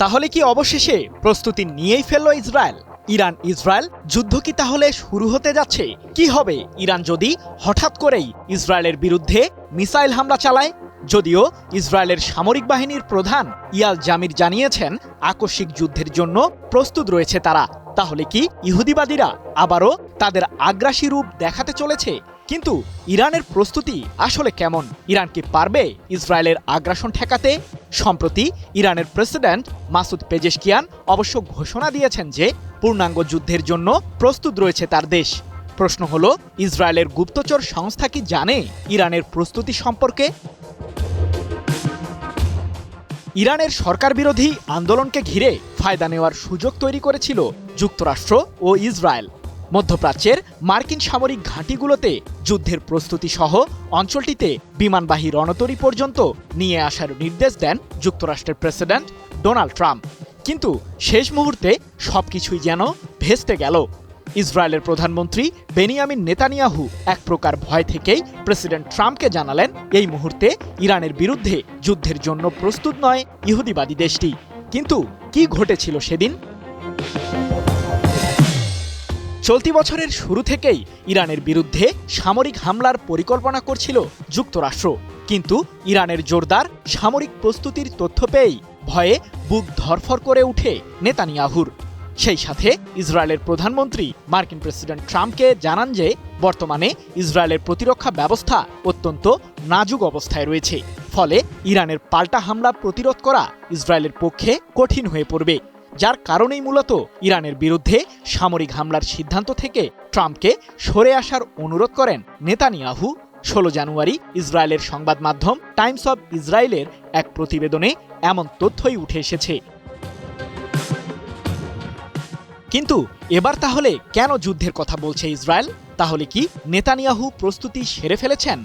তাহলে কি অবশেষে প্রস্তুতি নিয়েই ফেলল ইসরায়েল? ইরান ইসরায়েল যুদ্ধ কি তাহলে শুরু হতে যাচ্ছে? কি হবে ইরান যদি হঠাৎ করেই ইসরায়েলের বিরুদ্ধে মিসাইল হামলা চালায়? যদিও ইসরায়েলের সামরিক বাহিনীর প্রধান ইয়াল জামির জানিয়েছেন আকস্মিক যুদ্ধের জন্য প্রস্তুত রয়েছে তারা। তাহলে কি ইহুদিবাদীরা আবারও তাদের আগ্রাসী রূপ দেখাতে চলেছে? কিন্তু ইরানের প্রস্তুতি আসলে কেমন? ইরান কি পারবে ইসরায়েলের আগ্রাসন ঠেকাতে? সম্প্রতি ইরানের প্রেসিডেন্ট মাসুদ পেজেশকিয়ান অবশ্য ঘোষণা দিয়েছেন যে পূর্ণাঙ্গ যুদ্ধের জন্য প্রস্তুত রয়েছে তার দেশ। প্রশ্ন হলো, ইসরায়েলের গুপ্তচর সংস্থা কি জানে ইরানের প্রস্তুতি সম্পর্কে? ইরানের সরকার বিরোধী আন্দোলনকে ঘিরে ফায়দা নেওয়ার সুযোগ তৈরি করেছিল যুক্তরাষ্ট্র ও ইসরায়েল। মধ্যপ্রাচ্যের মার্কিন সামরিক ঘাঁটিগুলোতে যুদ্ধের প্রস্তুতি সহ অঞ্চলটিতে বিমানবাহী রণতরী পর্যন্ত নিয়ে আসার নির্দেশ দেন যুক্তরাষ্ট্রের প্রেসিডেন্ট ডোনাল্ড ট্রাম্প। কিন্তু শেষ মুহূর্তে সবকিছুই যেন ভেস্তে গেল। ইসরায়েলের প্রধানমন্ত্রী বেনিয়ামিন নেতানিয়াহু এক প্রকার ভয় থেকেই প্রেসিডেন্ট ট্রাম্পকে জানালেন এই মুহূর্তে ইরানের বিরুদ্ধে যুদ্ধের জন্য প্রস্তুত নয় ইহুদিবাদী দেশটি। কিন্তু কি ঘটেছিল সেদিন? চলতি বছরের শুরু থেকেই ইরানের বিরুদ্ধে সামরিক হামলার পরিকল্পনা করছিল যুক্তরাষ্ট্র। কিন্তু ইরানের জোরদার সামরিক প্রস্তুতির তথ্য পেয়েই ভয়ে বুক ধরফর করে উঠে নেতানিয়াহুর। সেই সাথে ইসরায়েলের প্রধানমন্ত্রী মার্কিন প্রেসিডেন্ট ট্রাম্পকে জানান যে বর্তমানে ইসরায়েলের প্রতিরক্ষা ব্যবস্থা অত্যন্ত নাজুক অবস্থায় রয়েছে। ফলে ইরানের পাল্টা হামলা প্রতিরোধ করা ইসরায়েলের পক্ষে কঠিন হয়ে পড়বে। যার কারণেই মূলত ইরানের বিরুদ্ধে সামরিক হামলার সিদ্ধান্ত থেকে ট্রাম্পকে সরে আসার অনুরোধ করেন নেতানিয়াহু। 16 জানুয়ারি ইসরায়েলের সংবাদ মাধ্যম টাইমস অব ইসরায়েলের এক প্রতিবেদনে এমন তথ্যই উঠে এসেছে। কিন্তু এবার তাহলে কেন যুদ্ধের কথা বলছে ইসরায়েল? তাহলে কি নেতানিয়াহু প্রস্তুতি সেরে ফেলেছেন?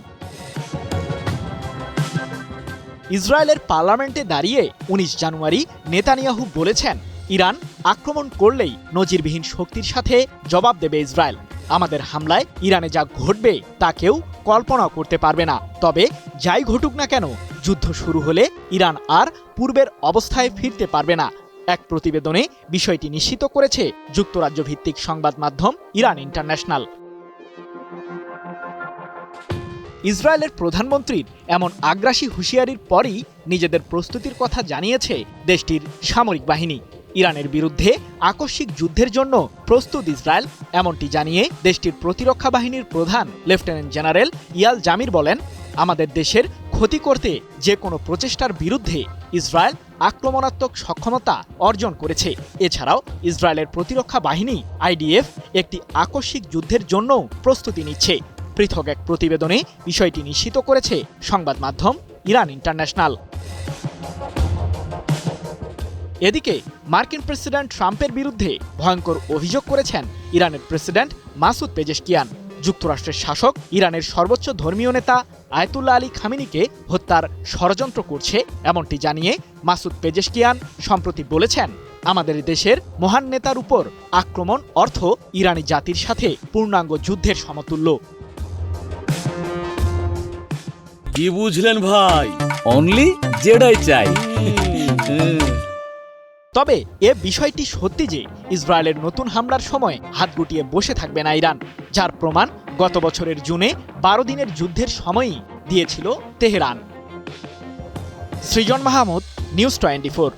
ইসরায়েলের পার্লামেন্টে দাঁড়িয়ে 19 জানুয়ারি নেতানিয়াহু বলেছেন, ইরান আক্রমণ করলেই নজিরবিহীন শক্তির সাথে জবাব দেবে ইসরায়েল। আমাদের হামলায় ইরানে যা ঘটবে তা কেউ কল্পনাও করতে পারবে না। তবে যাই ঘটুক না কেন, যুদ্ধ শুরু হলে ইরান আর পূর্বের অবস্থায় ফিরতে পারবে না। এক প্রতিবেদনে বিষয়টি নিশ্চিত করেছে যুক্তরাজ্য ভিত্তিক সংবাদ মাধ্যম ইরান ইন্টারন্যাশনাল। ইসরায়েলের প্রধানমন্ত্রীর এমন আগ্রাসী হুঁশিয়ারির পরই নিজেদের প্রস্তুতির কথা জানিয়েছে দেশটির সামরিক বাহিনী। ইরানের বিরুদ্ধে আকস্মিক যুদ্ধের জন্য প্রস্তুত ইসরায়েল, এমনটি জানিয়ে দেশটির প্রতিরক্ষা বাহিনীর প্রধান লেফটেন্যান্ট জেনারেল ইয়াল জামির বলেন, আমাদের দেশের ক্ষতি করতে যে কোনো প্রচেষ্টার বিরুদ্ধে ইসরায়েল আক্রমণাত্মক সক্ষমতা অর্জন করেছে। এছাড়াও ইসরায়েলের প্রতিরক্ষা বাহিনী IDF একটি আকস্মিক যুদ্ধের জন্য প্রস্তুতি নিচ্ছে। পৃথক এক প্রতিবেদনে বিষয়টি নিশ্চিত করেছে সংবাদ মাধ্যম ইরান ইন্টারন্যাশনাল। এদিকে মার্কিন প্রেসিডেন্ট ট্রাম্পের বিরুদ্ধে ভয়ঙ্কর অভিযোগ করেছেন ইরানের প্রেসিডেন্ট মাসুদ পেজেশকিয়ান। যুক্তরাষ্ট্রের শাসক ইরানের সর্বোচ্চ ধর্মীয় নেতা আয়াতুল্লাহ আলী খামেনিকে হত্যার ষড়যন্ত্র করছে, এমনটি জানিয়ে মাসুদ পেজেশকিয়ান সম্প্রতি বলেছেন, আমাদের দেশের মহান নেতার উপর আক্রমণ অর্থ ইরানি জাতির সাথে পূর্ণাঙ্গ যুদ্ধের সমতুল্য। কি বুঝলেন ভাই? অনলি জেডাই চাই। তবে এ বিষয়টি সত্যি যে ইসরায়েলের নতুন হামলার সময় হাত গুটিয়ে বসে থাকবে না ইরান, যার প্রমাণ গত বছরের জুনে 12 দিনের যুদ্ধের সময়ই দিয়েছিল তেহরান। সৃজন মাহমুদ, নিউজ 24।